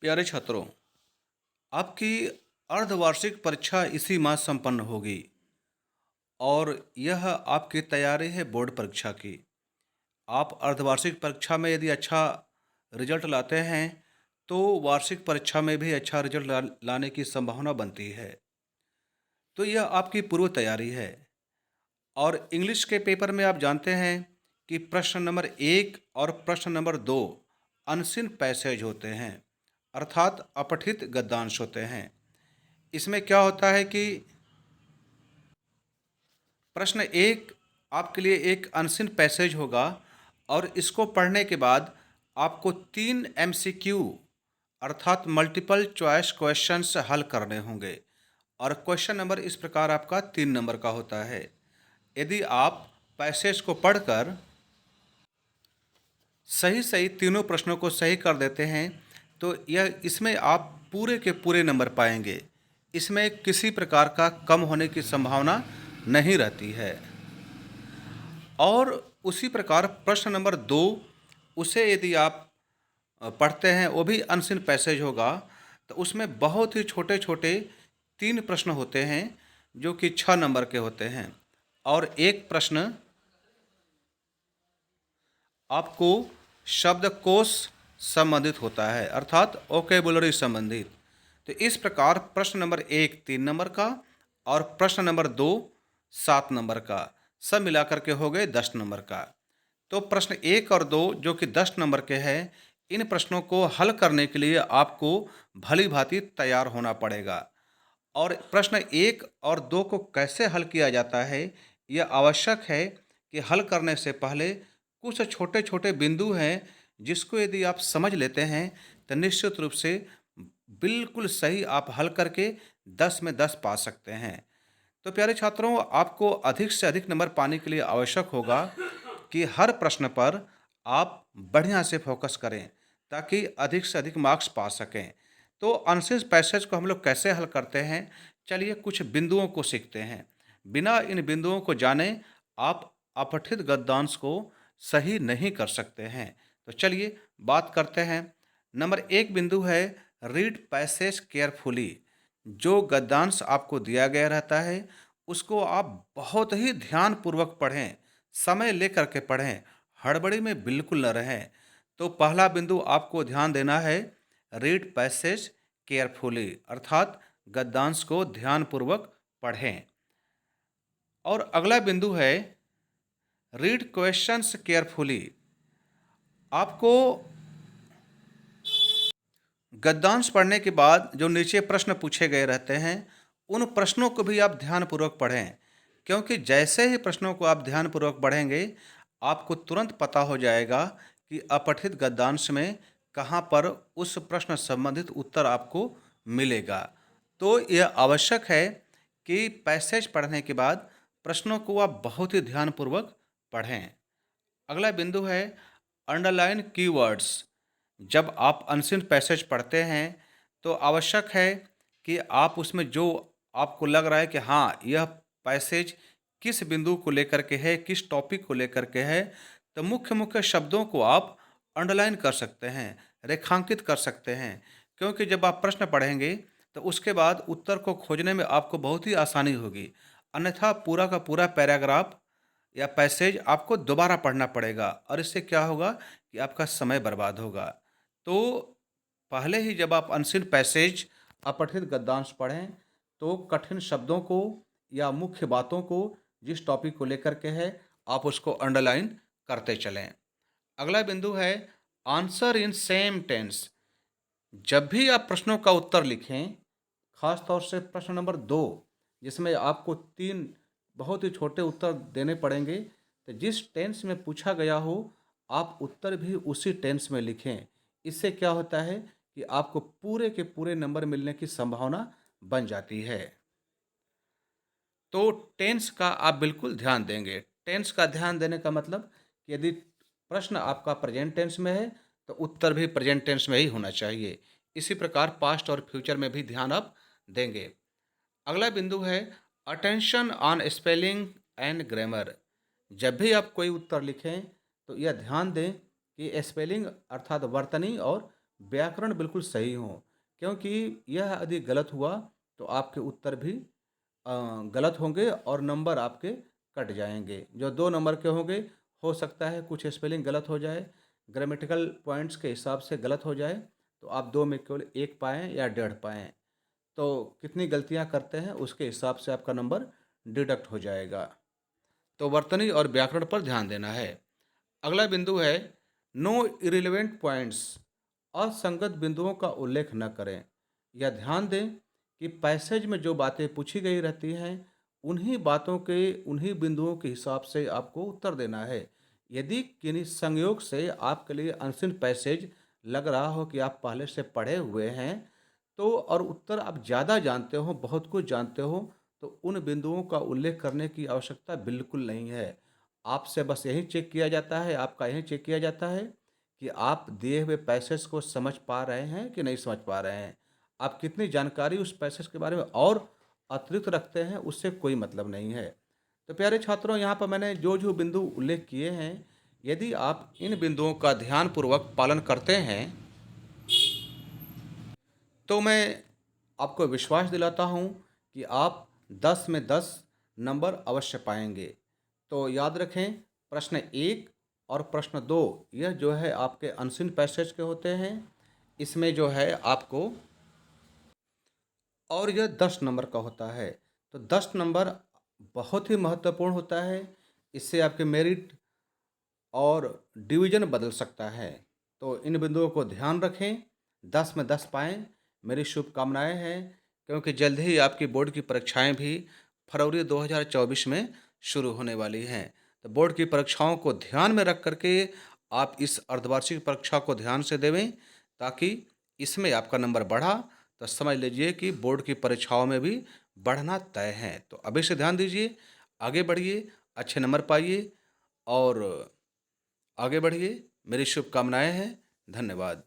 प्यारे छात्रों, आपकी अर्धवार्षिक परीक्षा इसी माह संपन्न होगी और यह आपकी तैयारी है बोर्ड परीक्षा की। आप अर्धवार्षिक परीक्षा में यदि अच्छा रिजल्ट लाते हैं, तो वार्षिक परीक्षा में भी अच्छा रिजल्ट लाने की संभावना बनती है। तो यह आपकी पूर्व तैयारी है। और इंग्लिश के पेपर में आप जानते हैं कि प्रश्न नंबर 1 और प्रश्न नंबर 2 अनसीन पैसेज होते हैं, अर्थात अपठित गद्यांश होते हैं। इसमें क्या होता है कि प्रश्न एक आपके लिए एक अनसीन पैसेज होगा और इसको पढ़ने के बाद आपको 3 एमसीक्यू अर्थात मल्टीपल चॉइस क्वेश्चंस हल करने होंगे। और क्वेश्चन नंबर इस प्रकार आपका 3 नंबर का होता है। यदि आप पैसेज को पढ़कर सही सही तीनों प्रश्नों को सही कर देते हैं, तो यह इसमें आप पूरे के पूरे नंबर पाएंगे। इसमें किसी प्रकार का कम होने की संभावना नहीं रहती है। और उसी प्रकार प्रश्न नंबर 2 उसे यदि आप पढ़ते हैं, वो भी अनसीन पैसेज होगा। तो उसमें बहुत ही छोटे छोटे 3 प्रश्न होते हैं जो कि 6 नंबर के होते हैं। और एक प्रश्न आपको शब्दकोश संबंधित होता है, अर्थात वोकैबुलरी संबंधित। तो इस प्रकार प्रश्न नंबर 1 3 नंबर का और प्रश्न नंबर 2 7 नंबर का, सब मिलाकर के हो गए 10 नंबर का। तो प्रश्न 1 और 2 जो कि 10 नंबर के हैं, इन प्रश्नों को हल करने के लिए आपको भली भांति तैयार होना पड़ेगा। और प्रश्न 1 और 2 को कैसे हल किया जाता है, यह आवश्यक है कि हल करने से पहले कुछ छोटे छोटे बिंदु हैं जिसको यदि आप समझ लेते हैं, तो निश्चित रूप से बिल्कुल सही आप हल करके 10 में 10 पा सकते हैं। तो प्यारे छात्रों, आपको अधिक से अधिक नंबर पाने के लिए आवश्यक होगा कि हर प्रश्न पर आप बढ़िया से फोकस करें ताकि अधिक से अधिक मार्क्स पा सकें। तो अनसिस पैसेज को हम लोग कैसे हल करते हैं, चलिए कुछ बिंदुओं को सीखते हैं। बिना इन बिंदुओं को जाने आप अपठित गद्यांश को सही नहीं कर सकते हैं। तो चलिए बात करते हैं। नंबर 1 बिंदु है रीड पैसेज केयरफुली। जो गद्यांश आपको दिया गया रहता है, उसको आप बहुत ही ध्यानपूर्वक पढ़ें, समय लेकर के पढ़ें, हड़बड़ी में बिल्कुल न रहें। तो पहला बिंदु आपको ध्यान देना है, रीड पैसेज केयरफुली, अर्थात गद्यांश को ध्यानपूर्वक पढ़ें। और अगला बिंदु है रीड क्वेश्चंस केयरफुली। आपको गद्यांश पढ़ने के बाद जो नीचे प्रश्न पूछे गए रहते हैं, उन प्रश्नों को भी आप ध्यानपूर्वक पढ़ें, क्योंकि जैसे ही प्रश्नों को आप ध्यानपूर्वक पढ़ेंगे, आपको तुरंत पता हो जाएगा कि अपठित गद्यांश में कहाँ पर उस प्रश्न संबंधित उत्तर आपको मिलेगा। तो यह आवश्यक है कि पैसेज पढ़ने के बाद प्रश्नों को आप बहुत ही ध्यानपूर्वक पढ़ें। अगला बिंदु है अंडरलाइन कीवर्ड्स। जब आप अनसीन पैसेज पढ़ते हैं, तो आवश्यक है कि आप उसमें जो आपको लग रहा है कि हाँ, यह पैसेज किस बिंदु को लेकर के है, किस टॉपिक को लेकर के है, तो मुख्य मुख्य शब्दों को आप अंडरलाइन कर सकते हैं, रेखांकित कर सकते हैं। क्योंकि जब आप प्रश्न पढ़ेंगे, तो उसके बाद उत्तर को खोजने में आपको बहुत ही आसानी होगी। अन्यथा पूरा का पूरा पैराग्राफ या पैसेज आपको दोबारा पढ़ना पड़ेगा और इससे क्या होगा कि आपका समय बर्बाद होगा। तो पहले ही जब आप अनसीन पैसेज अपठित गद्यांश पढ़ें, तो कठिन शब्दों को या मुख्य बातों को, जिस टॉपिक को लेकर के है, आप उसको अंडरलाइन करते चलें। अगला बिंदु है आंसर इन सेम टेंस। जब भी आप प्रश्नों का उत्तर लिखें, खास तौर से प्रश्न नंबर 2 जिसमें आपको 3 बहुत ही छोटे उत्तर देने पड़ेंगे, तो जिस टेंस में पूछा गया हो, आप उत्तर भी उसी टेंस में लिखें। इससे क्या होता है कि आपको पूरे के पूरे नंबर मिलने की संभावना बन जाती है। तो टेंस का आप बिल्कुल ध्यान देंगे। टेंस का ध्यान देने का मतलब कि यदि प्रश्न आपका प्रेजेंट टेंस में है, तो उत्तर भी प्रेजेंट टेंस में ही होना चाहिए। इसी प्रकार पास्ट और फ्यूचर में भी ध्यान आप देंगे। अगला बिंदु है attention on spelling and grammar. जब भी आप कोई उत्तर लिखें, तो यह ध्यान दें कि स्पेलिंग अर्थात वर्तनी और व्याकरण बिल्कुल सही हो, क्योंकि यह यदि गलत हुआ तो आपके उत्तर भी गलत होंगे और नंबर आपके कट जाएँगे। जो 2 नंबर के होंगे, हो सकता है कुछ स्पेलिंग गलत हो जाए, ग्रामेटिकल पॉइंट्स के हिसाब से गलत हो जाए, तो आप 2 में केवल 1 पाएँ या डेढ़ पाएँ। तो कितनी गलतियाँ करते हैं, उसके हिसाब से आपका नंबर डिडक्ट हो जाएगा। तो वर्तनी और व्याकरण पर ध्यान देना है। अगला बिंदु है नो इरिलेवेंट पॉइंट्स। असंगत बिंदुओं का उल्लेख न करें। यह ध्यान दें कि पैसेज में जो बातें पूछी गई रहती हैं उन्हीं बातों के उन्हीं बिंदुओं के हिसाब से आपको उत्तर देना है। यदि किन्हीं संयोग से आपके लिए अनसिन पैसेज लग रहा हो कि आप पहले से पढ़े हुए हैं तो और उत्तर आप ज़्यादा जानते हो, बहुत कुछ जानते हो, तो उन बिंदुओं का उल्लेख करने की आवश्यकता बिल्कुल नहीं है। आपसे बस यही चेक किया जाता है, आपका यही चेक किया जाता है कि आप दिए हुए पैसेज को समझ पा रहे हैं कि नहीं समझ पा रहे हैं। आप कितनी जानकारी उस पैसेज के बारे में और अतिरिक्त रखते हैं, उससे कोई मतलब नहीं है। तो प्यारे छात्रों, यहाँ पर मैंने जो बिंदु उल्लेख किए हैं, यदि आप इन बिंदुओं का ध्यानपूर्वक पालन करते हैं तो मैं आपको विश्वास दिलाता हूँ कि आप 10 में 10 नंबर अवश्य पाएंगे। तो याद रखें, प्रश्न 1 और प्रश्न 2 यह जो है आपके अनसिन पैसेज के होते हैं। इसमें जो है आपको और यह 10 नंबर का होता है। तो 10 नंबर बहुत ही महत्वपूर्ण होता है। इससे आपके मेरिट और डिवीज़न बदल सकता है। तो इन बिंदुओं को ध्यान रखें, 10 में 10 पाएँ। मेरी शुभकामनाएँ हैं, क्योंकि जल्द ही आपकी बोर्ड की परीक्षाएँ भी फरवरी 2024 में शुरू होने वाली हैं। तो बोर्ड की परीक्षाओं को ध्यान में रख कर के आप इस अर्धवार्षिक परीक्षा को ध्यान से देवें, ताकि इसमें आपका नंबर बढ़ा तो समझ लीजिए कि बोर्ड की परीक्षाओं में भी बढ़ना तय है। तो अभी से ध्यान दीजिए, आगे बढ़िए, अच्छे नंबर पाइए और आगे बढ़िए। मेरी शुभकामनाएँ हैं। धन्यवाद।